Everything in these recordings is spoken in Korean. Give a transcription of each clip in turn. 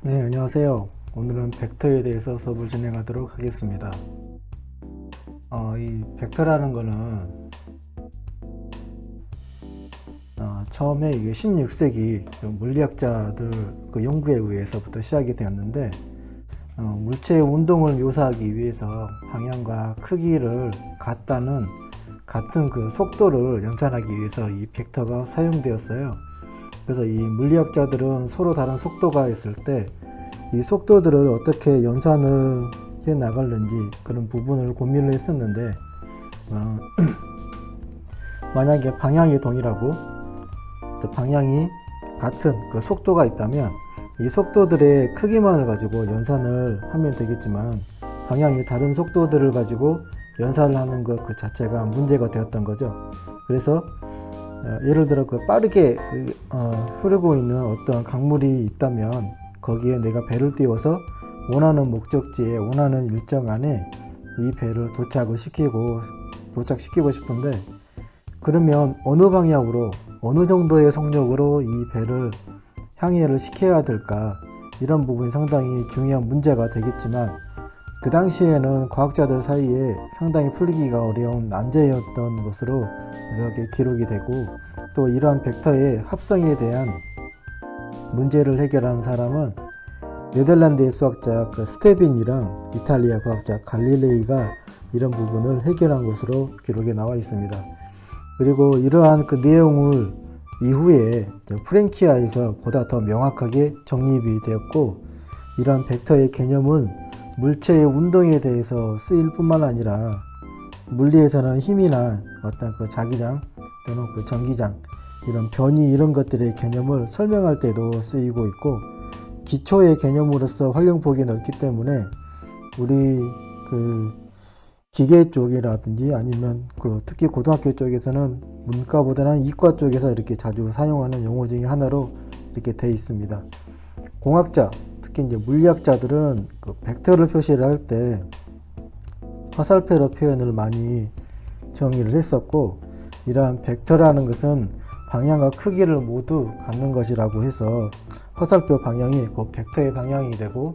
네, 안녕하세요. 오늘은 벡터에 대해서 수업을 진행하도록 하겠습니다. 이 벡터라는 거는 처음에 이게 16세기 물리학자들 그 연구에 의해서부터 시작이 되었는데 물체의 운동을 묘사하기 위해서 방향과 크기를 같은 그 속도를 연산하기 위해서 이 벡터가 사용되었어요. 그래서 이 물리학자들은 서로 다른 속도가 있을 때 이 속도들을 어떻게 연산을 해 나갈는지 그런 부분을 고민을 했었는데 만약에 방향이 동일하고 또 방향이 같은 그 속도가 있다면 이 속도들의 크기만을 가지고 연산을 하면 되겠지만 방향이 다른 속도들을 가지고 연산을 하는 것 그 자체가 문제가 되었던 거죠. 그래서 예를 들어 그 빠르게 흐르고 있는 어떤 강물이 있다면 거기에 내가 배를 띄워서 원하는 목적지에 원하는 일정 안에 이 배를 도착시키고 싶은데 그러면 어느 방향으로 어느 정도의 속력으로 이 배를 항해를 시켜야 될까, 이런 부분이 상당히 중요한 문제가 되겠지만 그 당시에는 과학자들 사이에 상당히 풀기가 어려운 난제였던 것으로 이렇게 기록이 되고, 또 이러한 벡터의 합성에 대한 문제를 해결한 사람은 네덜란드의 수학자 스테빈이랑 이탈리아 과학자 갈릴레이가 이런 부분을 해결한 것으로 기록에 나와 있습니다. 그리고 이러한 그 내용을 이후에 프랭키아에서 보다 더 명확하게 정립이 되었고, 이러한 벡터의 개념은 물체의 운동에 대해서 쓰일 뿐만 아니라 물리에서는 힘이나 어떤 그 자기장 또는 그 전기장, 이런 변이, 이런 것들의 개념을 설명할 때도 쓰이고 있고, 기초의 개념으로서 활용폭이 넓기 때문에 우리 그 기계 쪽이라든지 아니면 특히 고등학교 쪽에서는 문과보다는 이과 쪽에서 이렇게 자주 사용하는 용어 중에 하나로 이렇게 되어 있습니다. 공학자, 특히 이제 물리학자들은 그 벡터를 표시를 할 때 화살표로 표현을 많이 정의를 했었고, 이러한 벡터라는 것은 방향과 크기를 모두 갖는 것이라고 해서 화살표 방향이 그 벡터의 방향이 되고,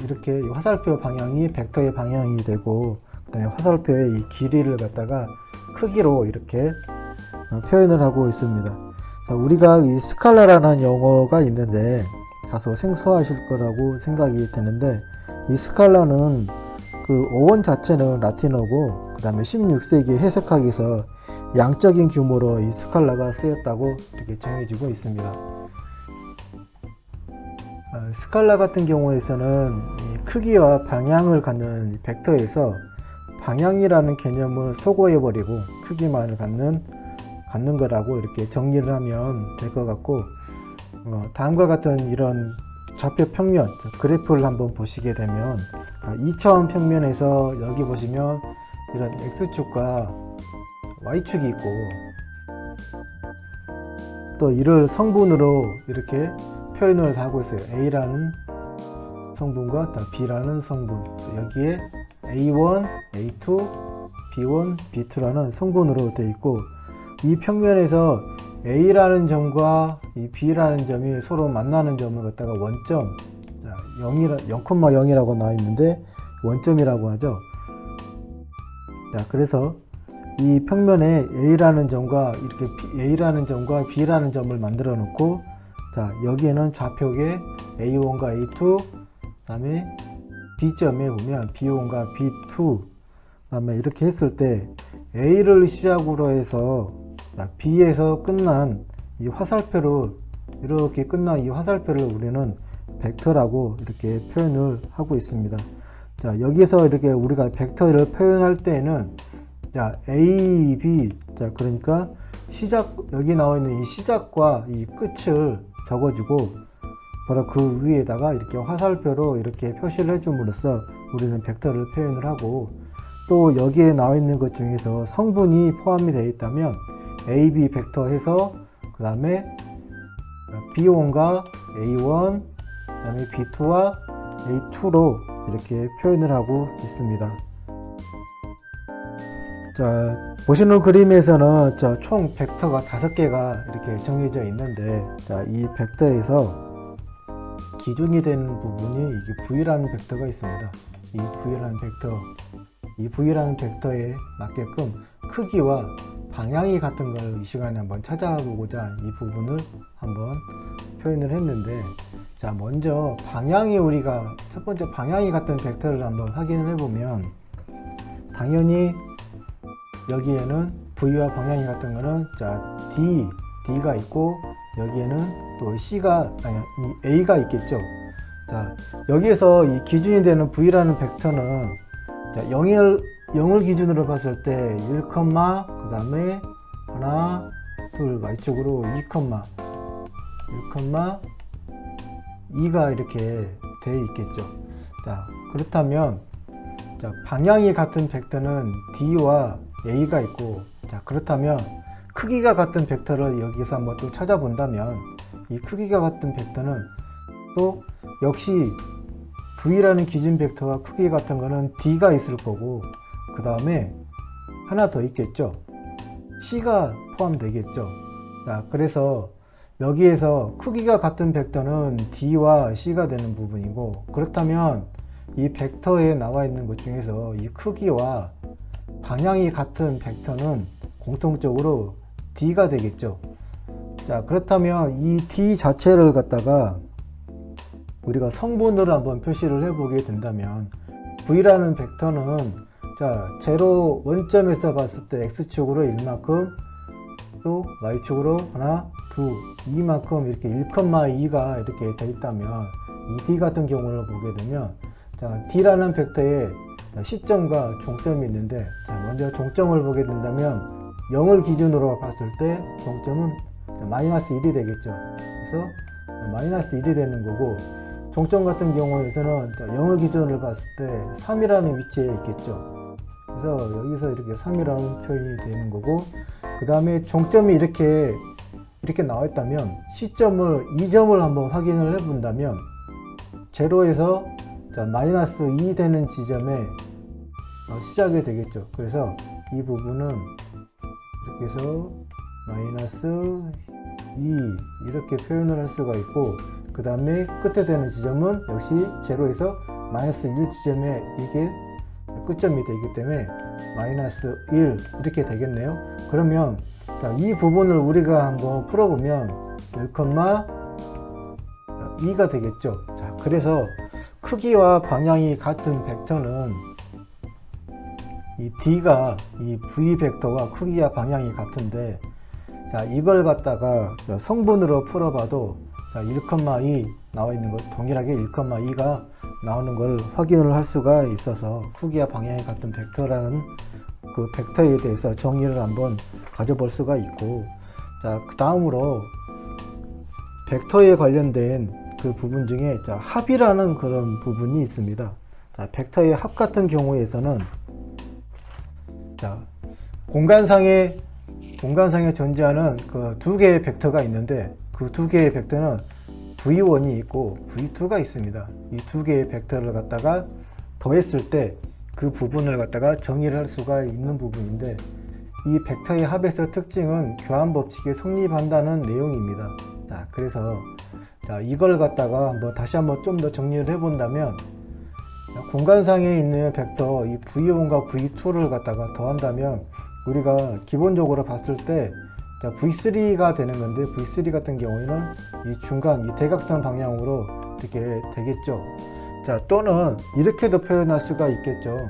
이렇게 화살표 방향이 벡터의 방향이 되고, 그다음에 화살표의 이 길이를 갖다가 크기로 이렇게 표현을 하고 있습니다. 우리가 이 스칼라라는 용어가 있는데 다소 생소하실 거라고 생각이 되는데, 이 스칼라는 그 어원 자체는 라틴어고, 그 다음에 16세기 해석학에서 양적인 규모로 이 스칼라가 쓰였다고 이렇게 정해지고 있습니다. 스칼라 같은 경우에서는 이 크기와 방향을 갖는 이 벡터에서 방향이라는 개념을 소거해버리고 크기만을 갖는 거라고 이렇게 정리를 하면 될 것 같고, 다음과 같은 이런 좌표 평면 그래프를 한번 보시게 되면 2차원 평면에서 여기 보시면 이런 X축과 Y축이 있고, 또 이를 성분으로 이렇게 표현을 하고 있어요. A라는 성분과 B라는 성분, 여기에 A1, A2, B1, B2라는 성분으로 되어 있고, 이 평면에서 A라는 점과 이 B라는 점이 서로 만나는 점을 갖다가 원점, 0,0이라고 나와 있는데 원점이라고 하죠. 그래서 이 평면에 A라는 점과 B라는 점을 만들어 놓고, 여기에는 좌표에 A1과 A2, 그다음에 B점에 보면 B1과 B2, 그다음에 이렇게 했을 때 A를 시작으로 해서 B에서 끝난 이 화살표를 우리는 벡터라고 이렇게 표현을 하고 있습니다. 여기서 이렇게 우리가 벡터를 표현할 때에는 A, B, 그러니까 여기 나와 있는 이 시작과 이 끝을 적어주고, 바로 그 위에다가 이렇게 화살표로 이렇게 표시를 해줌으로써 우리는 벡터를 표현을 하고, 또 여기에 나와 있는 것 중에서 성분이 포함이 되어 있다면 A, B 벡터 해서 그 다음에 B1과 A1, 그 다음에 B2와 A2로 이렇게 표현을 하고 있습니다. 자, 보시는 그림에서는 총 벡터가 5개가 이렇게 정해져 있는데, 자, 이 벡터에서 기준이 되는 부분이 이게 V라는 벡터가 있습니다. 이 V라는 벡터에 맞게끔 크기와 방향이 같은 걸 이 시간에 한번 찾아보고자 이 부분을 한번 표현을 했는데, 자, 먼저 우리가 첫 번째 방향이 같은 벡터를 한번 확인을 해보면, 당연히 여기에는 V와 방향이 같은 거는 자, D가 있고, 여기에는 또 이 A가 있겠죠. 자, 여기에서 이 기준이 되는 V라는 벡터는 자, 0을 기준으로 봤을 때 1, 그 다음에 하나, 둘, Y쪽으로 2가 이렇게 돼 있겠죠. 자, 그렇다면 자, 방향이 같은 벡터는 D와 A가 있고, 자, 그렇다면 크기가 같은 벡터를 여기서 한번 또 찾아본다면, 이 크기가 같은 벡터는 또 역시 V라는 기준 벡터와 크기 같은 거는 D가 있을 거고, 그 다음에 하나 더 있겠죠. C가 포함되겠죠. 자, 그래서 여기에서 크기가 같은 벡터는 D와 C가 되는 부분이고, 그렇다면 이 벡터에 나와 있는 것 중에서 이 크기와 방향이 같은 벡터는 공통적으로 D가 되겠죠. 자, 그렇다면 이 D 자체를 갖다가 우리가 성분으로 한번 표시를 해보게 된다면, V라는 벡터는 자, 0 원점에서 봤을 때 X축으로 1만큼, 또 Y축으로 하나, 둘, 2만큼 이렇게 1,2가 이렇게 되어 있다면, 이 D 같은 경우를 보게 되면, 자, D라는 벡터에 시점과 종점이 있는데, 자, 먼저 종점을 보게 된다면 0을 기준으로 봤을 때 종점은 마이너스 1이 되겠죠. 그래서 마이너스 1이 되는 거고, 종점 같은 경우에서는 0을 기준으로 봤을 때 3이라는 위치에 있겠죠. 그래서 여기서 이렇게 3이라는 표현이 되는 거고, 그 다음에 종점이 이렇게 나와 있다면 시점을 2점을 한번 확인을 해 본다면, 0에서 마이너스 2 되는 지점에 시작이 되겠죠. 그래서 이 부분은 이렇게 해서 마이너스 2 이렇게 표현을 할 수가 있고, 그 다음에 끝에 되는 지점은 역시 0에서 마이너스 1 지점에 이게 끝점이 되기 때문에 마이너스 1 이렇게 되겠네요. 그러면 자, 이 부분을 우리가 한번 풀어보면 1,2가 되겠죠. 자, 그래서 크기와 방향이 같은 벡터는 이 D가 이 V 벡터와 크기와 방향이 같은데, 자, 이걸 갖다가 성분으로 풀어봐도 자, 1,2 나와 있는 것, 동일하게 1,2가 나오는 걸 확인을 할 수가 있어서 크기와 방향이 같은 벡터라는 그 벡터에 대해서 정의를 한번 가져볼 수가 있고, 자, 그 다음으로 벡터에 관련된 그 부분 중에 자, 합이라는 그런 부분이 있습니다. 자, 벡터의 합 같은 경우에서는 자, 공간상에 존재하는 그 두 개의 벡터가 있는데, 그 두 개의 벡터는 V1이 있고 V2가 있습니다. 이 두 개의 벡터를 갖다가 더했을 때 그 부분을 갖다가 정의를 할 수가 있는 부분인데, 이 벡터의 합에서 특징은 교환 법칙에 성립한다는 내용입니다. 자, 그래서 자, 이걸 갖다가 다시 한번 좀 더 정리를 해 본다면, 공간상에 있는 벡터 이 V1과 V2를 갖다가 더한다면 우리가 기본적으로 봤을 때 자, V3가 되는 건데, V3 같은 경우에는 이 중간 이 대각선 방향으로 이렇게 되겠죠. 자, 또는 이렇게도 표현할 수가 있겠죠.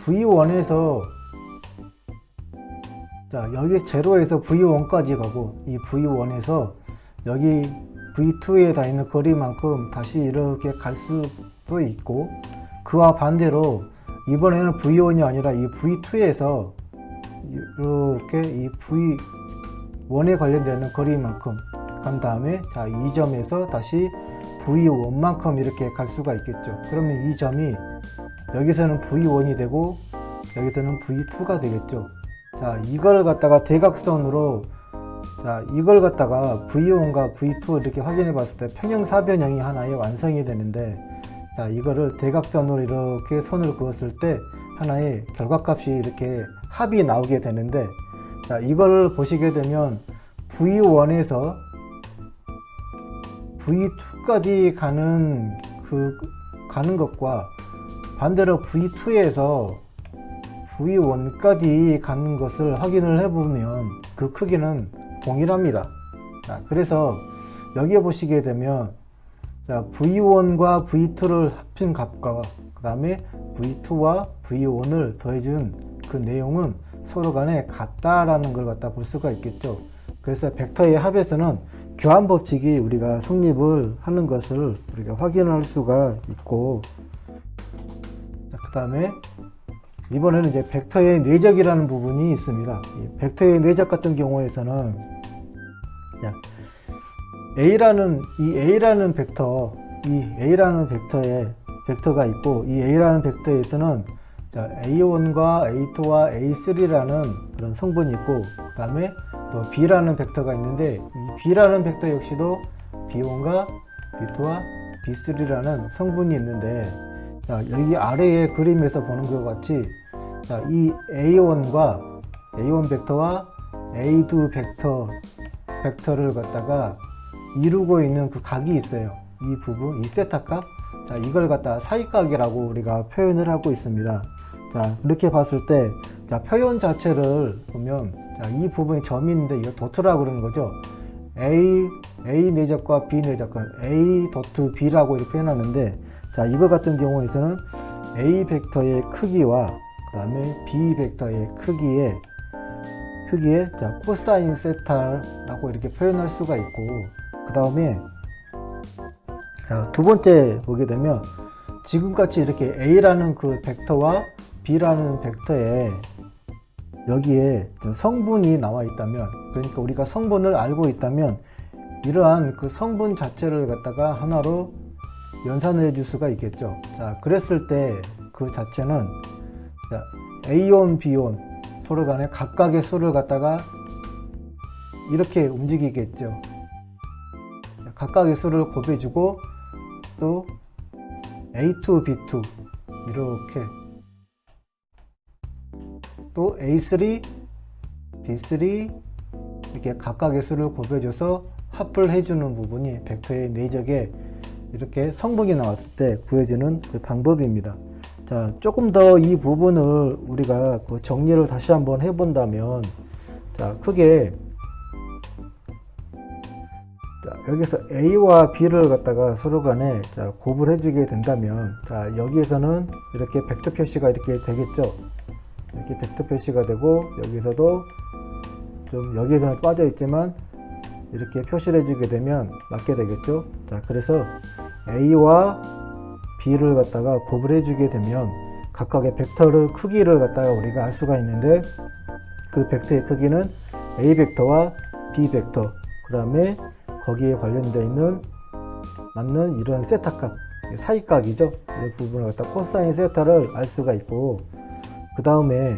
V1에서 자, 여기 0에서 V1까지 가고, 이 V1에서 여기 V2에 다 있는 거리만큼 다시 이렇게 갈 수도 있고, 그와 반대로 이번에는 V1이 아니라 이 V2에서 이렇게 이 V1에 관련되는 거리만큼 간 다음에 자, 이 점에서 다시 V1만큼 이렇게 갈 수가 있겠죠. 그러면 이 점이 여기서는 V1이 되고 여기서는 V2가 되겠죠. 자, 이걸 갖다가 대각선으로 자, 이걸 갖다가 V1과 V2 이렇게 확인해 봤을 때 평형사변형이 하나의 완성이 되는데, 자, 이거를 대각선으로 이렇게 선을 그었을 때 하나의 결과값이 이렇게 합이 나오게 되는데, 자, 이걸 보시게 되면 V1에서 V2까지 가는 것과 반대로 V2에서 V1까지 가는 것을 확인을 해보면 그 크기는 동일합니다. 자, 그래서 여기에 보시게 되면, 자, V1과 V2를 합친 값과 그 다음에 V2와 V1을 더해준 그 내용은 서로 간에 같다라는 걸 갖다 볼 수가 있겠죠. 그래서 벡터의 합에서는 교환 법칙이 우리가 성립을 하는 것을 우리가 확인할 수가 있고, 그 다음에 이번에는 이제 벡터의 뇌적이라는 부분이 있습니다. 이 벡터의 뇌적 같은 경우에서는 A라는 벡터, 이 A라는 벡터가 있고, 이 A라는 벡터에서는 A1과 A2와 A3라는 그런 성분이 있고, 그 다음에 또 B라는 벡터가 있는데, 이 B라는 벡터 역시도 B1과 B2와 B3라는 성분이 있는데, 자, 여기 아래의 그림에서 보는 것 같이, 자, 이 A1 벡터와 A2 벡터를 갖다가 이루고 있는 그 각이 있어요. 이 부분, 이 세타값. 자, 이걸 갖다 사이각이라고 우리가 표현을 하고 있습니다. 자, 이렇게 봤을 때, 자, 표현 자체를 보면, 자, 이 부분이 점이 있는데 이거 도트라고 그러는 거죠. A 내적과 B 내적은 A 도트 B라고 이렇게 해놨는데, 자, 이거 같은 경우에서는 A 벡터의 크기와 그 다음에 B 벡터의 크기에 자, 코사인 세타라고 이렇게 표현할 수가 있고, 그 다음에 두 번째 보게 되면 지금같이 이렇게 A라는 그 벡터와 B라는 벡터에 여기에 성분이 나와 있다면, 그러니까 우리가 성분을 알고 있다면 이러한 그 성분 자체를 갖다가 하나로 연산을 해줄 수가 있겠죠. 자, 그랬을 때 그 자체는 A1, B1 서로 간에 각각의 수를 갖다가 이렇게 움직이겠죠. 각각의 수를 곱해주고 또 A2, B2 이렇게 또 A3, B3 이렇게 각각의 수를 곱해줘서 합을 해주는 부분이 벡터의 내적에 이렇게 성분이 나왔을 때 구해주는 그 방법입니다. 자, 조금 더 이 부분을 우리가 그 정리를 다시 한번 해본다면, 자, 크게, 자, 여기서 A와 B를 갖다가 서로 간에 자, 곱을 해주게 된다면, 자, 여기에서는 이렇게 벡터 표시가 이렇게 되겠죠. 이렇게 벡터 표시가 되고, 여기서도 좀 여기에서는 빠져 있지만, 이렇게 표시를 해주게 되면 맞게 되겠죠. 자, 그래서 A와 B를 갖다가 곱을 해주게 되면 각각의 벡터의 크기를 갖다가 우리가 알 수가 있는데, 그 벡터의 크기는 A 벡터와 B 벡터, 그 다음에 거기에 관련되어 있는 맞는 이런 세타값, 사이각이죠. 이 부분을 갖다 코사인 세타를 알 수가 있고, 그 다음에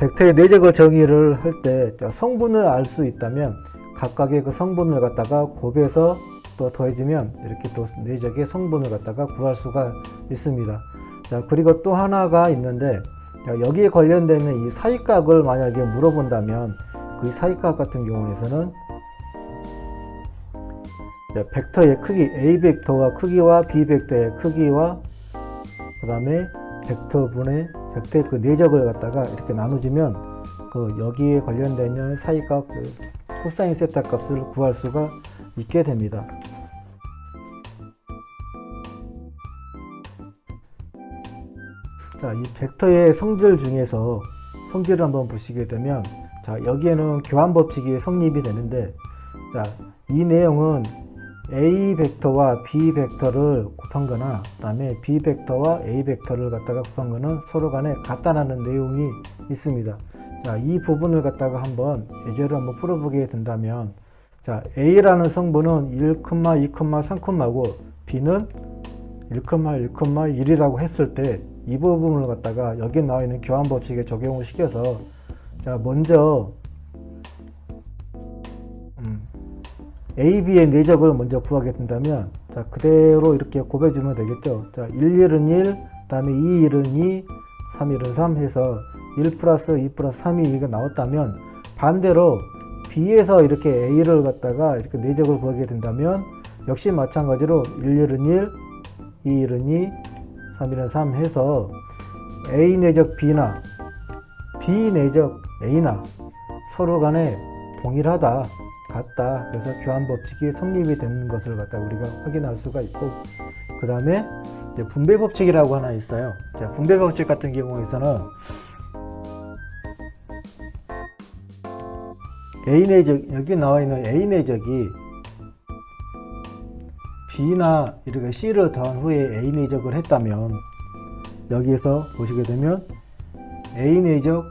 벡터의 내적을 정의를 할 때 성분을 알 수 있다면 각각의 그 성분을 갖다가 곱해서 또 더해지면 이렇게 또 내적의 성분을 갖다가 구할 수가 있습니다. 자, 그리고 또 하나가 있는데, 여기에 관련되는 이 사이각을 만약에 물어본다면 그 사이각 같은 경우에서는 벡터의 크기, A 벡터와 크기와 B 벡터의 크기와 그 다음에 벡터의 그 내적을 갖다가 이렇게 나눠주면 그 여기에 관련되는 사이각 그 코사인 세타 값을 구할 수가 있게 됩니다. 자, 이 벡터의 성질 중에서 성질을 한번 보시게 되면, 자, 여기에는 교환 법칙이 성립이 되는데, 자, 이 내용은 A 벡터와 B 벡터를 곱한 거나, 그 다음에 B 벡터와 A 벡터를 갖다가 곱한 거는 서로 간에 같다라는 내용이 있습니다. 자, 이 부분을 갖다가 한번 예제로 한번 풀어보게 된다면, 자, A라는 성분은 1, 2, 3고 B는 1, 1이라고 했을 때 이 부분을 갖다가 여기 나와 있는 교환 법칙에 적용을 시켜서, 자, 먼저 A, B의 내적을 먼저 구하게 된다면, 자, 그대로 이렇게 곱해주면 되겠죠. 자, 1, 1은 1, 그 다음에 2, 1은 2, 3, 1은 3 해서 1 플러스 2 플러스 3이 이게 나왔다면, 반대로 B에서 이렇게 A를 갖다가 이렇게 내적을 구하게 된다면, 역시 마찬가지로 1, 1은 1, 2, 1은 2, 3, 1은 3 해서 A 내적 B나 B 내적 A나 서로 간에 동일하다, 같다. 그래서 교환 법칙이 성립이 되는 것을 갖다 우리가 확인할 수가 있고, 그 다음에 분배 법칙이라고 하나 있어요. 자, 분배 법칙 같은 경우에서는 A 내적, 여기 나와 있는 A 내적이 B나 이렇게 C를 더한 후에 A 내적을 했다면, 여기에서 보시게 되면 A 내적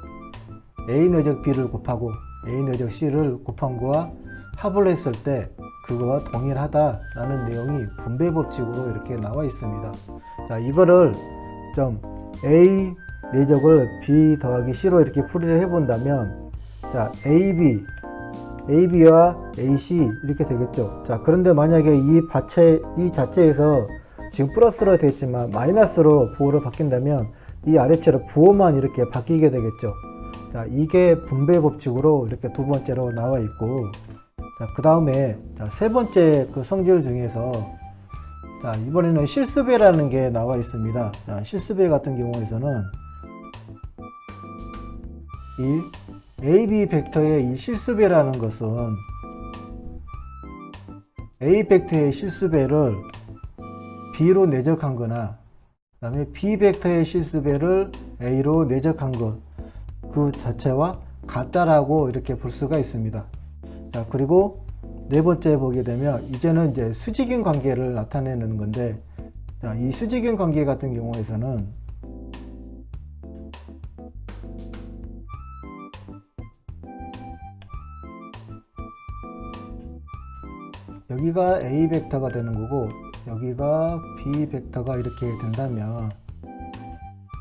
B를 곱하고 A 내적 C를 곱한 거와 합을 했을 때 그거와 동일하다라는 내용이 분배 법칙으로 이렇게 나와 있습니다. 자, 이거를 좀 A 내적을 B 더하기 C로 이렇게 풀이를 해본다면, 자, AB와 AC 이렇게 되겠죠. 자, 그런데 만약에 이 자체에서 지금 플러스로 되어 있지만 마이너스로 부호로 바뀐다면 이 아래체로 부호만 이렇게 바뀌게 되겠죠. 자, 이게 분배 법칙으로 이렇게 두 번째로 나와 있고, 자, 그 다음에 세 번째 그 성질 중에서, 자, 이번에는 실수배라는 게 나와 있습니다. 자, 실수배 같은 경우에서는 이 AB 벡터의 이 실수배라는 것은 A 벡터의 실수배를 B로 내적한 거나, 그 다음에 B 벡터의 실수배를 A로 내적한 것, 그 자체와 같다라고 이렇게 볼 수가 있습니다. 자, 그리고 네 번째 보게 되면 이제는 이제 수직인 관계를 나타내는 건데, 자, 이 수직인 관계 같은 경우에서는 여기가 A 벡터가 되는 거고 여기가 B 벡터가 이렇게 된다면,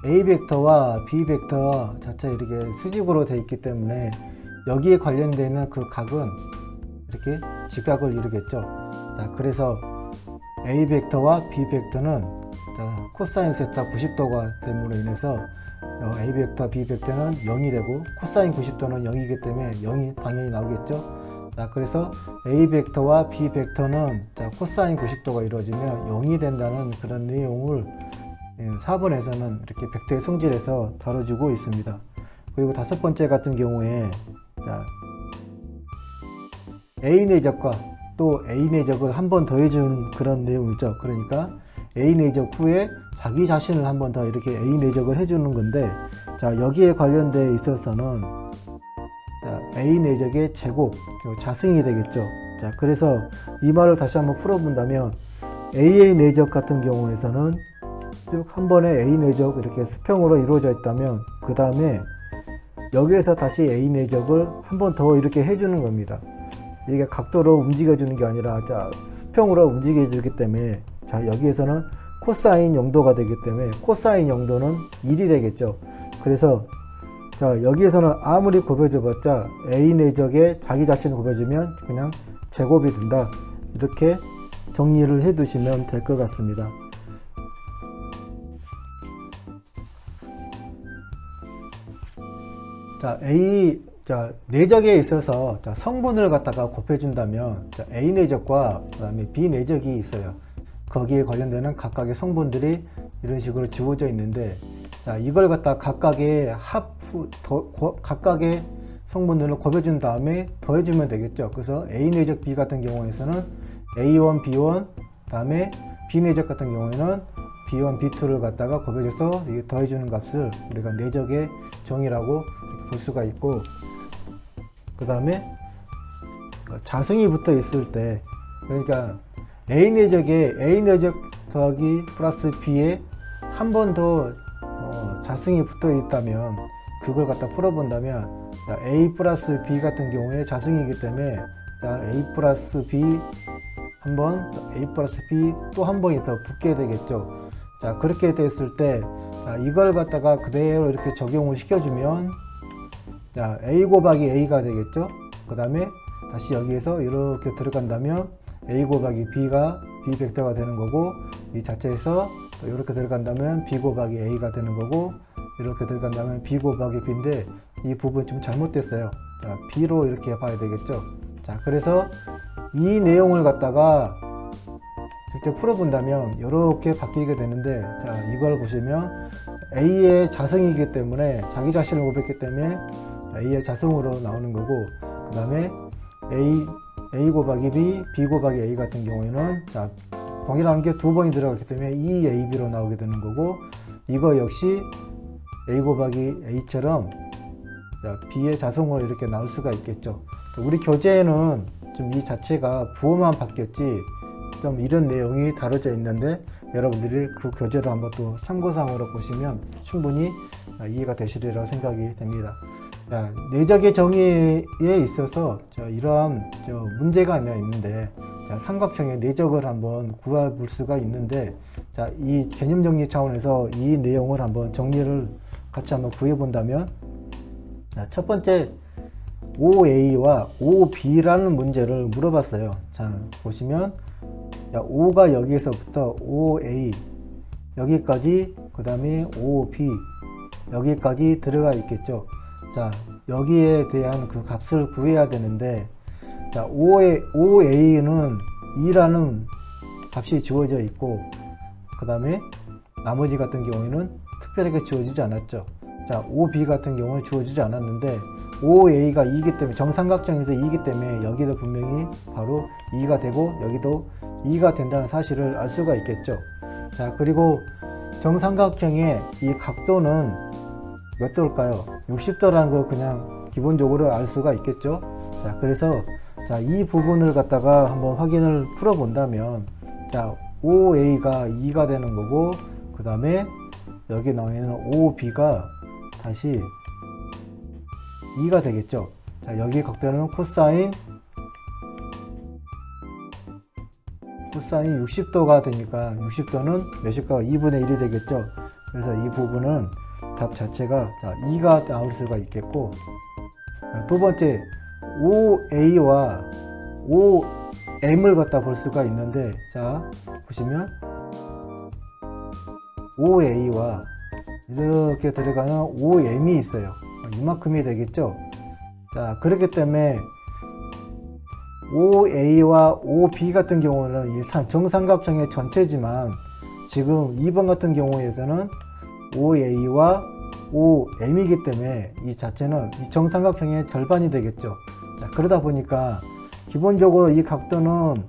A 벡터와 B 벡터 자체 이렇게 수직으로 되어 있기 때문에 여기에 관련되는 그 각은 이렇게 직각을 이루겠죠. 자, 그래서 A 벡터와 B 벡터는 코사인 세타 90도가 됨으로 인해서 A 벡터, B 벡터는 0이 되고 코사인 90도는 0이기 때문에 0이 당연히 나오겠죠. 자, 그래서 A 벡터와 B 벡터는 코사인 90도가 이루어지면 0이 된다는 그런 내용을 4번에서는 이렇게 벡터의 성질에서 다뤄주고 있습니다. 그리고 다섯 번째 같은 경우에, 자, A 내적과 또 A 내적을 한 번 더 해주는 그런 내용이죠. 그러니까 A 내적 후에 자기 자신을 한 번 더 이렇게 A 내적을 해주는 건데, 자, 여기에 관련돼 있어서는 A 내적의 제곱, 자승이 되겠죠. 자, 그래서 이 말을 다시 한번 풀어본다면 A의 내적 같은 경우에서는 쭉 한 번에 A 내적 이렇게 수평으로 이루어져 있다면, 그 다음에 여기에서 다시 A 내적을 한 번 더 이렇게 해주는 겁니다. 이게 각도로 움직여주는 게 아니라, 자, 수평으로 움직여주기 때문에, 자, 여기에서는 코사인 0도가 되기 때문에 코사인 0도는 1이 되겠죠. 그래서 자, 여기에서는 아무리 곱해줘봤자 A 내적에 자기 자신을 곱해주면 그냥 제곱이 된다. 이렇게 정리를 해 두시면 될 것 같습니다. 자, 내적에 있어서 성분을 갖다가 곱해준다면, A 내적과 그 다음에 B 내적이 있어요. 거기에 관련되는 각각의 성분들이 이런 식으로 주어져 있는데, 자, 이걸 갖다 각각의 각각의 성분들을 곱해준 다음에 더해주면 되겠죠. 그래서 A 내적 B 같은 경우에서는 A1, B1, 다음에 B 내적 같은 경우에는 B1, B2를 갖다가 곱해줘서 더해주는 값을 우리가 내적의 정의라고 이렇게 볼 수가 있고, 그 다음에 자승이 붙어 있을 때, 그러니까 A 내적에 A 내적 더하기 플러스 B에 한 번 더 자승이 붙어 있다면, 그걸 갖다 풀어본다면, A 플러스 B 같은 경우에 자승이기 때문에 A 플러스 B 한 번, A 플러스 B 또 한 번이 더 붙게 되겠죠. 자, 그렇게 됐을 때, 이걸 갖다가 그대로 이렇게 적용을 시켜주면, 자, A 곱하기 A가 되겠죠. 그 다음에 다시 여기에서 이렇게 들어간다면 A 곱하기 B가 B 벡터가 되는 거고, 이 자체에서 또 이렇게 들어간다면 B 곱하기 A가 되는 거고, 이렇게 들어간다면 B 곱하기 B인데 이 부분 좀 잘못됐어요. 자, B로 이렇게 봐야 되겠죠. 자, 그래서 이 내용을 갖다가 직접 풀어본다면 이렇게 바뀌게 되는데, 자, 이걸 보시면 A의 자성이기 때문에 자기 자신을 고백했기 때문에 A의 자성으로 나오는 거고, 그 다음에 A 곱하기 B, B 곱하기 A 같은 경우에는 자, 동일한 게 두 번이 들어갔기 때문에 EAB로 나오게 되는 거고, 이거 역시 A 곱하기 A처럼 자, B의 자성으로 이렇게 나올 수가 있겠죠. 우리 교재에는 좀 이 자체가 부호만 바뀌었지 좀 이런 내용이 다뤄져 있는데, 여러분들이 그 교재를 한번 또 참고사항으로 보시면 충분히 이해가 되시리라고 생각이 됩니다. 자, 내적의 정의에 있어서 이러한 문제가 하나 있는데, 자, 삼각형의 내적을 한번 구해볼 수가 있는데, 자, 이 개념 정리 차원에서 이 내용을 한번 정리를 같이 한번 구해 본다면, 자, 첫 번째 OA와 OB라는 문제를 물어봤어요. 자, 보시면 자, O가 여기에서부터 OA 여기까지, 그 다음에 OB 여기까지 들어가 있겠죠. 자, 여기에 대한 그 값을 구해야 되는데, 자, OA는 2라는 값이 주어져 있고, 그 다음에 나머지 같은 경우에는 특별하게 주어지지 않았죠. 자, OB 같은 경우는 주어지지 않았는데, OA가 2이기 때문에, 정삼각형에서 2이기 때문에 여기도 분명히 바로 2가 되고 여기도 2가 된다는 사실을 알 수가 있겠죠. 자, 그리고 정삼각형의 이 각도는 몇 도일까요? 60도라는 거 그냥 기본적으로 알 수가 있겠죠. 자, 그래서 자, 이 부분을 갖다가 한번 확인을 풀어 본다면, 자, OA가 2가 되는 거고, 그 다음에 여기 나와 있는 OB가 다시 2가 되겠죠. 자, 여기 각도는 코사인 60도가 되니까 60도는 몇일까? 2분의 1이 되겠죠. 그래서 이 부분은 답 자체가 자, 2가 나올 수가 있겠고, 자, 두 번째 OA와 OM을 갖다 볼 수가 있는데, 자, 보시면 OA와 이렇게 들어가는 OM이 있어요. 이만큼이 되겠죠. 자, 그렇기 때문에 OA와 OB 같은 경우는 이 정삼각형의 전체지만, 지금 2번 같은 경우에서는 OA와 OM이기 때문에 이 자체는 이 정삼각형의 절반이 되겠죠. 자, 그러다 보니까 기본적으로 이 각도는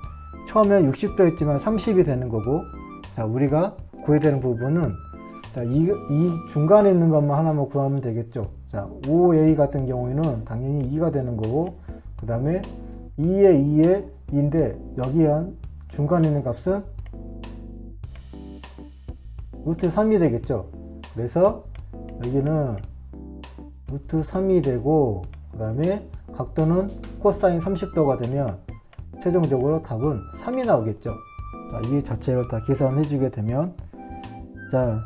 처음에 60도였지만 30이 되는 거고, 자, 우리가 구해야 되는 부분은 자, 이 중간에 있는 것만 하나만 구하면 되겠죠. 자, OA 같은 경우에는 당연히 2가 되는 거고, 그 다음에 2에 2인데 여기에 한 중간에 있는 값은 루트 3이 되겠죠. 그래서 여기는 루트 3이 되고, 그 다음에 각도는 코사인 30도가 되면 최종적으로 답은 3이 나오겠죠. 자, 이 자체를 다 계산해 주게 되면, 자,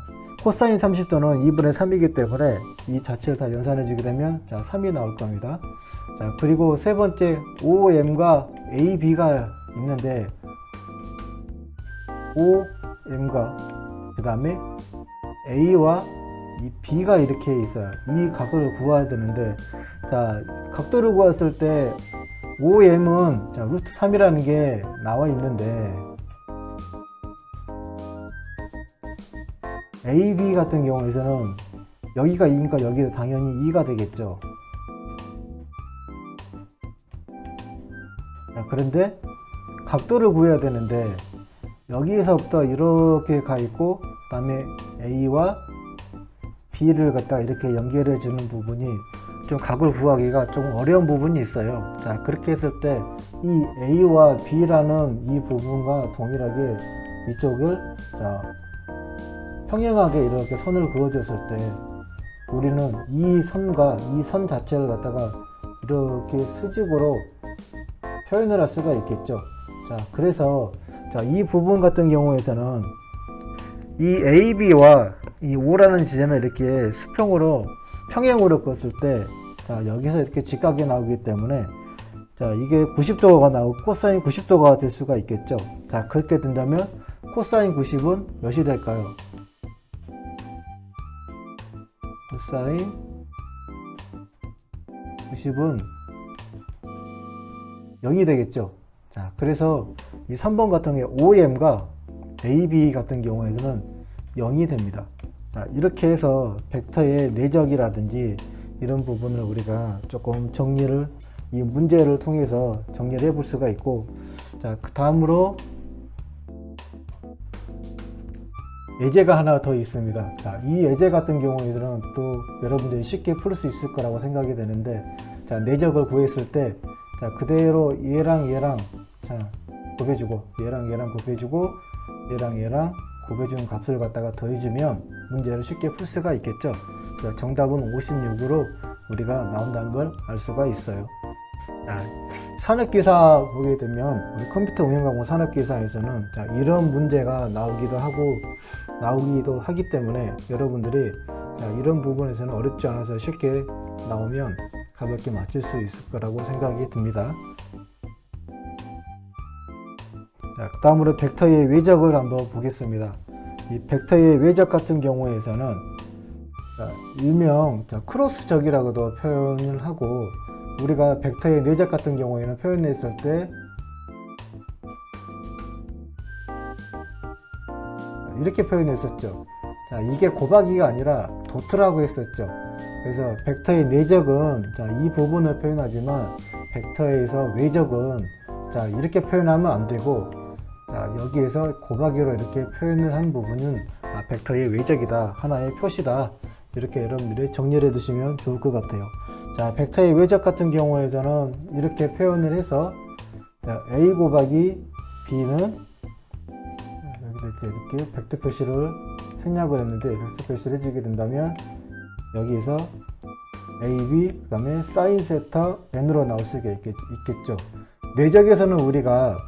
코사인 30도는 2분의 3이기 때문에 이 자체를 다 연산해 주게 되면 자, 3이 나올 겁니다. 자, 그리고 세 번째 OM과 AB가 있는데, OM과 그 다음에 A와 이 B가 이렇게 있어요. 이 각도를 구해야 되는데, 자, 각도를 구했을 때 OM은 자, 루트 3이라는 게 나와 있는데, AB 같은 경우에서는 여기가 2니까 여기도 당연히 2가 되겠죠. 자, 그런데 각도를 구해야 되는데 여기에서부터 이렇게 가 있고, 그 다음에 A와 B를 갖다 이렇게 연결해 주는 부분이 좀 각을 구하기가 좀 어려운 부분이 있어요. 자, 그렇게 했을 때 이 A와 B라는 이 부분과 동일하게 이쪽을 자, 평행하게 이렇게 선을 그어줬을 때 우리는 이 선과 이 선 자체를 갖다가 이렇게 수직으로 표현을 할 수가 있겠죠. 자, 그래서 자, 이 부분 같은 경우에서는 이 AB와 이 O라는 지점을 이렇게 수평으로 평행으로 그었을 때 자, 여기서 이렇게 직각이 나오기 때문에 자, 이게 90도가 나오고 코사인 90도가 될 수가 있겠죠. 자, 그렇게 된다면 코사인 90은 몇이 될까요? 코사인 90은 0이 되겠죠. 자, 그래서 이 3번 같은 경우에 OM과 AB 같은 경우에는 0이 됩니다. 자, 이렇게 해서 벡터의 내적이라든지 이런 부분을 우리가 조금 정리를, 이 문제를 통해서 정리를 해볼 수가 있고, 자, 그 다음으로 예제가 하나 더 있습니다. 자, 이 예제 같은 경우에는 또 여러분들이 쉽게 풀 수 있을 거라고 생각이 되는데, 자, 내적을 구했을 때, 자, 그대로 얘랑 자, 곱해주고, 얘랑 곱해주고, 얘랑 곱해준 값을 갖다가 더해주면 문제를 쉽게 풀 수가 있겠죠. 자, 정답은 56으로 우리가 나온다는 걸 알 수가 있어요. 자, 산업기사 보게 되면 우리 컴퓨터 운영과목 산업기사에서는 자, 이런 문제가 나오기도 하기 때문에 여러분들이 자, 이런 부분에서는 어렵지 않아서 쉽게 나오면 가볍게 맞출 수 있을 거라고 생각이 듭니다. 자, 그 다음으로 벡터의 외적을 한번 보겠습니다. 이 벡터의 외적 같은 경우에서는 자, 일명 자, 크로스적이라고도 표현을 하고, 우리가 벡터의 내적 같은 경우에는 표현했을 때 이렇게 표현했었죠. 자, 이게 곱하기가 아니라 도트라고 했었죠. 그래서 벡터의 내적은 자, 이 부분을 표현하지만 벡터에서 외적은 자, 이렇게 표현하면 안 되고, 자, 여기에서 곱하기로 이렇게 표현을 한 부분은 아, 벡터의 외적이다, 하나의 표시다, 이렇게 여러분들이 정리를 해 두시면 좋을 것 같아요. 자, 벡터의 외적 같은 경우에서는 이렇게 표현을 해서 자, A 곱하기 B는 여기다 이렇게 벡터 표시를 생략을 했는데, 벡터 표시를 해주게 된다면 여기에서 AB 그 다음에 사인 세타 N으로 나올 수가 있겠죠. 내적에서는 우리가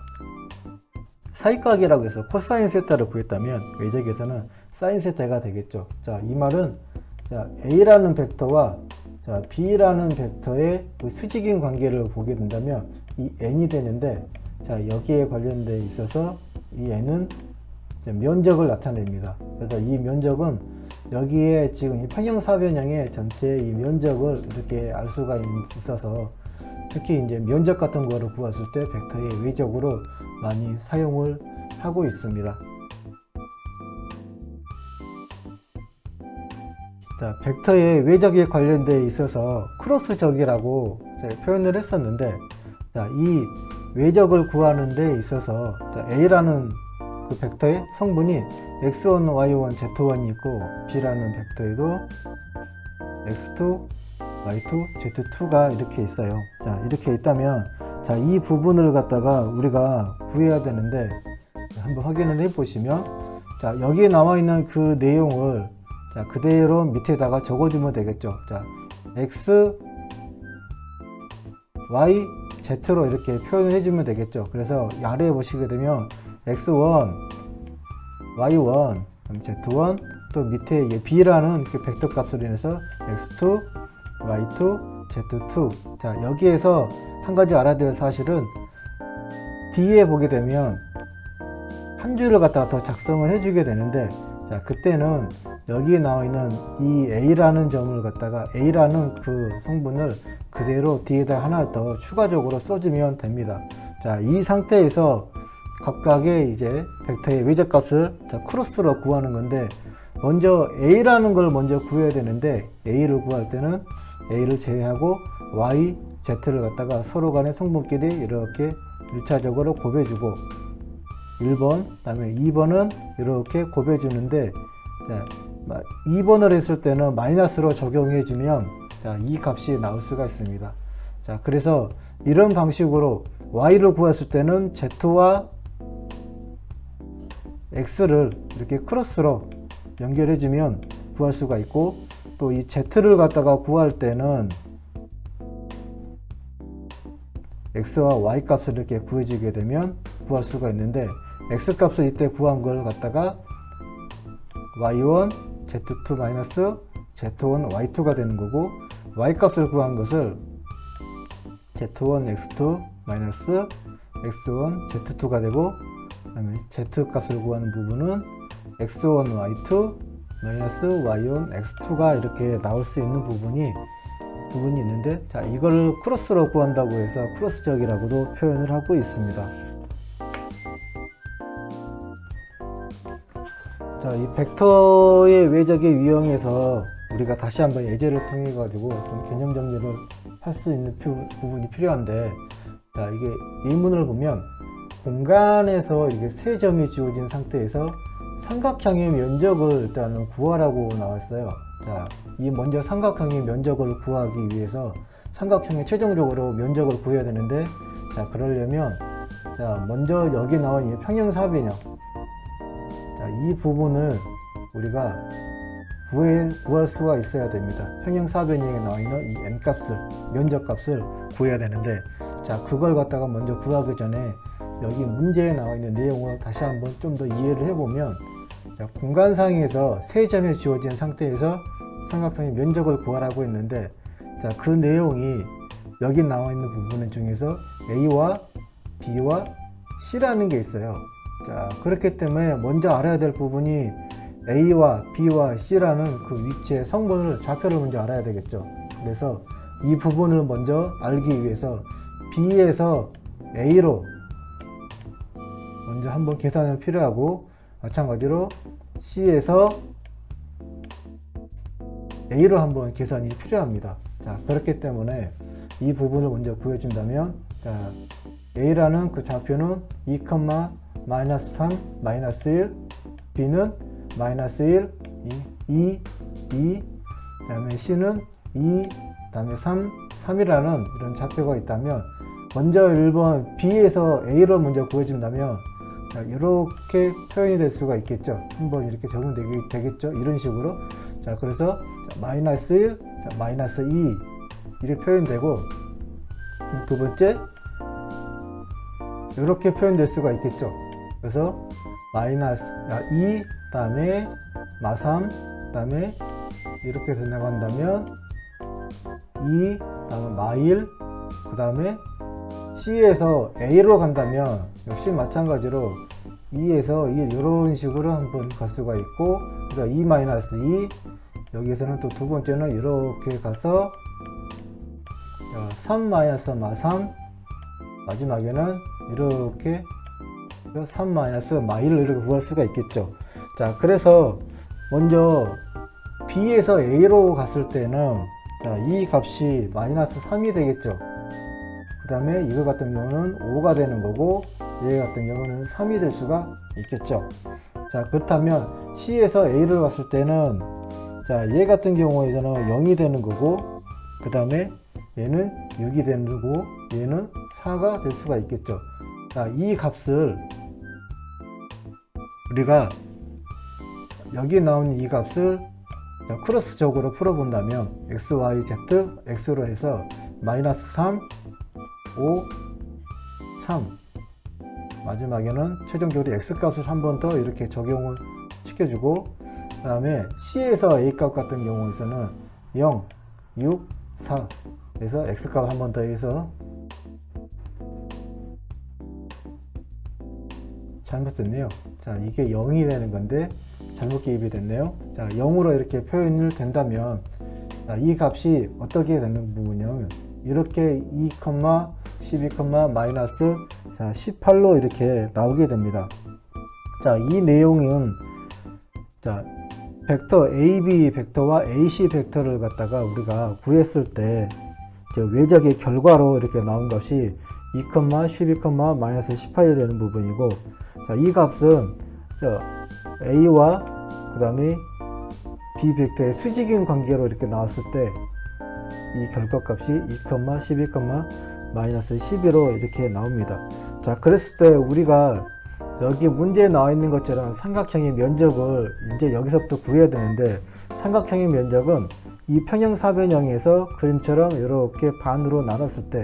사이각이라고 해서 코사인 세타를 구했다면 외적에서는 사인 세타가 되겠죠. 자, 이 말은 자, A라는 벡터와 자, B라는 벡터의 그 수직인 관계를 보게 된다면 이 N이 되는데, 자, 여기에 관련돼 있어서 이 N은 면적을 나타냅니다. 그래서 이 면적은 여기에 지금 이 평형사변형의 전체 이 면적을 이렇게 알 수가 있어서 특히 이제 면적 같은 거를 구했을 때 벡터의 외적으로 많이 사용을 하고 있습니다. 자, 벡터의 외적에 관련돼 있어서 크로스적이라고 표현을 했었는데, 자, 이 외적을 구하는 데 있어서 자, A라는 그 벡터의 성분이 x1, y1, z1이 있고, B라는 벡터에도 x2, y2, z2가 이렇게 있어요. 자, 이렇게 있다면 자, 이 부분을 갖다가 우리가 구해야 되는데, 한번 확인을 해 보시면 자, 여기에 나와 있는 그 내용을 자, 그대로 밑에다가 적어주면 되겠죠. 자, x, y, z로 이렇게 표현을 해주면 되겠죠. 그래서 아래에 보시게 되면 x1, y1, z1, 또 밑에 b라는 그 벡터 값으로 인해서 x2, y2, z2. 자, 여기에서 한 가지 알아야 될 사실은 뒤에 보게 되면 한 줄을 갖다가 더 작성을 해주게 되는데, 자, 그때는 여기에 나와 있는 이 A라는 점을 갖다가 A라는 그 성분을 그대로 뒤에다 하나 더 추가적으로 써주면 됩니다. 자, 이 상태에서 각각의 이제 벡터의 외적값을 자, 크로스로 구하는 건데, 먼저 A라는 걸 먼저 구해야 되는데, A를 구할 때는 A를 제외하고 Y, Z를 갖다가 서로 간의 성분끼리 이렇게 1차적으로 곱해주고, 1번, 그 다음에 2번은 이렇게 곱해주는데, 자, 2번을 했을 때는 마이너스로 적용해주면 자, 이 값이 나올 수가 있습니다. 자, 그래서 이런 방식으로 Y를 구했을 때는 Z와 X를 이렇게 크로스로 연결해주면 구할 수가 있고, 또 이 Z를 갖다가 구할 때는 X와 Y 값을 이렇게 구해주게 되면 구할 수가 있는데, X 값을 이때 구한 걸 갖다가 Y1, Z2 마이너스 Z1, Y2가 되는 거고, Y 값을 구한 것을 z1 x2 마이너스 x1 z2가 되고, 그 다음에 z 값을 구하는 부분은 x1 y2 마이너스 y1 x2가 이렇게 나올 수 있는 부분이 있는데, 자, 이걸 크로스로 구한다고 해서 크로스적이라고도 표현을 하고 있습니다. 자, 이 벡터의 외적의 유형에서 우리가 다시 한번 예제를 통해 가지고 좀 개념 정리를 할 수 있는 부분이 필요한데, 자, 이게 예문을 보면 공간에서 이게 세 점이 주어진 상태에서 삼각형의 면적을 일단은 구하라고 나왔어요. 자, 이 먼저 삼각형의 면적을 구하기 위해서 삼각형의 최종적으로 면적을 구해야 되는데, 자, 그러려면, 자, 먼저 여기 나온 이 평형사변형, 자, 이 부분을 우리가 구할 수가 있어야 됩니다. 평형사변형에 나와 있는 이 n 값을, 면적 값을 구해야 되는데, 자, 그걸 갖다가 먼저 구하기 전에 여기 문제에 나와 있는 내용을 다시 한번 좀 더 이해를 해보면, 자, 공간상에서 세 점이 주어진 상태에서 삼각형의 면적을 구하라고 했는데, 자, 그 내용이 여기 나와 있는 부분 중에서 A와 B와 C라는 게 있어요. 자, 그렇기 때문에 먼저 알아야 될 부분이 A와 B와 C라는 그 위치의 성분을, 좌표를 먼저 알아야 되겠죠. 그래서 이 부분을 먼저 알기 위해서 B에서 A로 먼저 한번 계산을 필요하고, 마찬가지로 C에서 A로 한번 계산이 필요합니다. 자, 그렇기 때문에 이 부분을 먼저 구해준다면, 자, A라는 그 좌표는 2, 마이너스 3, 마이너스 1, B는 마이너스 1, 2, 그 다음에 C는 2, 그 다음에 3, 3이라는 이런 좌표가 있다면, 먼저 1번 B에서 A를 먼저 구해준다면, 자, 이렇게 표현이 될 수가 있겠죠. 한번 이렇게 적용되겠죠. 이런 식으로. 자, 그래서 마이너스 1, 자, 마이너스 2 이렇게 표현되고, 두 번째 이렇게 표현될 수가 있겠죠. 그래서 마이너스 2, 다음에 마3, 다음에 이렇게 나간다면 2, 다음에 마1, 그 다음에 C에서 A로 간다면 역시 마찬가지로 2에서 1 이런 식으로 한번 갈 수가 있고, 그러니까 2 마이너스 2, 여기서는 또 두 번째는 이렇게 가서 3 마이너스 마3, 마지막에는 이렇게 3 마이너스 마1을 이렇게 구할 수가 있겠죠. 자, 그래서 먼저 B에서 A로 갔을 때는, 자, 이 값이 마이너스 3이 되겠죠. 그 다음에 이거 같은 경우는 5가 되는 거고, 얘 같은 경우는 3이 될 수가 있겠죠. 자, 그렇다면 C에서 A를 갔을 때는, 자, 얘 같은 경우에는 0이 되는 거고, 그 다음에 얘는 6이 되는 거고, 얘는 4가 될 수가 있겠죠. 자, 이 값을 우리가 여기 나온 이 값을 크로스적으로 풀어본다면 x, y, z, x로 해서 마이너스 3, 5, 3, 마지막에는 최종적으로 x 값을 한 번 더 이렇게 적용을 시켜주고, 그 다음에 C에서 A 값 같은 경우에서는 0, 6, 4 그래서 x 값 한 번 더 해서, 잘못됐네요. 자, 이게 0이 되는 건데 잘못 기입이 됐네요. 자, 0으로 이렇게 표현을 된다면, 자, 이 값이 어떻게 되는 부분이냐면 이렇게 2, 12, 마이너스 18로 이렇게 나오게 됩니다. 자, 이 내용은, 자, 벡터 AB 벡터와 AC 벡터를 갖다가 우리가 구했을 때 외적의 결과로 이렇게 나온 것이 2, 12, 마이너스 18이 되는 부분이고, 자, 이 값은 A와 그 다음에 B 벡터의 수직인 관계로 이렇게 나왔을 때 이 결과값이 2, 12, 마이너스 12로 이렇게 나옵니다. 자, 그랬을 때 우리가 여기 문제에 나와 있는 것처럼 삼각형의 면적을 이제 여기서부터 구해야 되는데, 삼각형의 면적은 이 평형사변형에서 그림처럼 이렇게 반으로 나눴을 때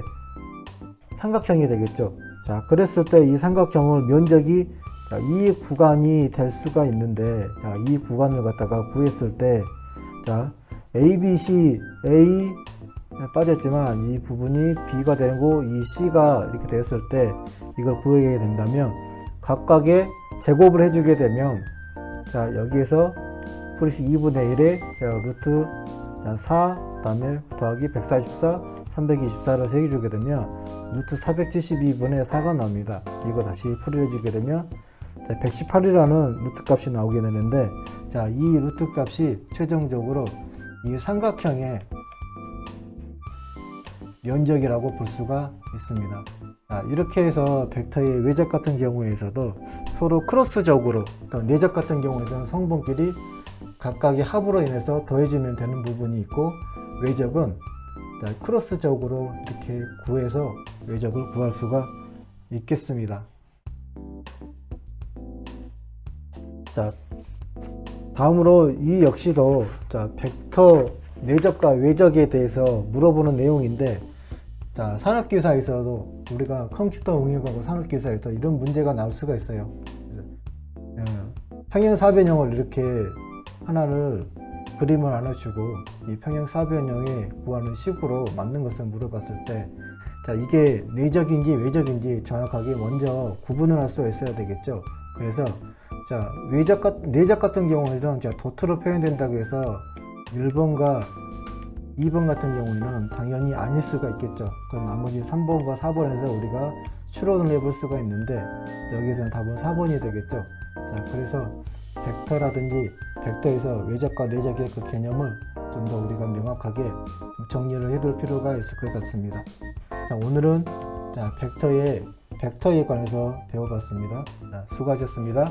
삼각형이 되겠죠. 자, 그랬을 때 이 삼각형을 면적이, 자, 이 구간이 될 수가 있는데, 자, 이 구간을 갖다가 구했을 때, 자, ABC, A, 빠졌지만 이 부분이 B가 되는 거, 이 C가 이렇게 됐을 때 이걸 구하게 된다면 각각의 제곱을 해주게 되면 자 여기에서 플러스 2분의 1에 자 루트 4 그다음에 더하기 144 324를 세개주게 되면 루트 472분의 4가 나옵니다. 이거 다시 풀이해 주게 되면 자 118이라는 루트 값이 나오게 되는데 자 이 루트 값이 최종적으로 이 삼각형의 면적이라고 볼 수가 있습니다. 자, 이렇게 해서 벡터의 외적 같은 경우에서도 서로 크로스적으로, 또 내적 같은 경우에는 성분끼리 각각의 합으로 인해서 더해지면 되는 부분이 있고, 외적은 자, 크로스적으로 이렇게 구해서 외적을 구할 수가 있겠습니다. 자, 다음으로 이 역시도 자, 벡터 내적과 외적에 대해서 물어보는 내용인데, 자, 산업기사에서도 우리가 컴퓨터 응용하고 산업기사에서 이런 문제가 나올 수가 있어요. 평행사변형을 이렇게 하나를 그림을 하나 주고 이 평행사변형에 구하는 식으로 맞는 것을 물어봤을 때, 자, 이게 내적인지 외적인지 정확하게 먼저 구분을 할 수가 있어야 되겠죠. 그래서 자, 내적 같은 경우에는 자, 도트로 표현된다고 해서 1번과 2번 같은 경우에는 당연히 아닐 수가 있겠죠. 그 나머지 3번과 4번에서 우리가 추론을 해볼 수가 있는데 여기서는 답은 4번이 되겠죠. 자, 그래서 벡터라든지 벡터에서 외적과 내적의 그 개념을 좀 더 우리가 명확하게 정리를 해둘 필요가 있을 것 같습니다. 자, 오늘은 자, 벡터에 관해서 배워봤습니다. 자, 수고하셨습니다.